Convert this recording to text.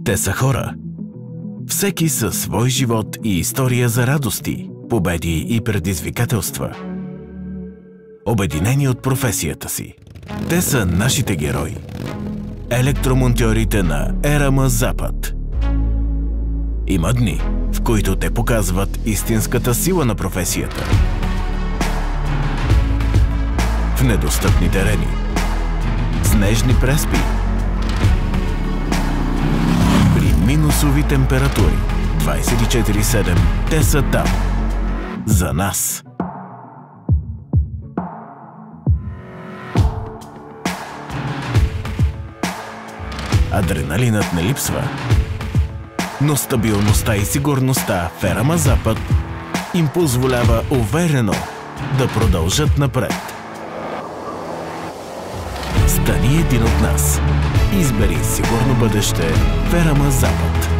Те са хора. Всеки със свой живот и история за радости, победи и предизвикателства. Обединени от професията си. Те са нашите герои. Електромонтьорите на ЕРАМ Запад. Има дни, в които те показват истинската сила на професията. В недостъпни терени, с нежни преспи, при минусови температури, 24/7, те са там. За нас. Адреналинът не липсва, но стабилността и сигурността в ЕРАМ Запад им позволява уверено да продължат напред. Стани един от нас. Избери сигурно бъдеще в ЕРАМ Запад.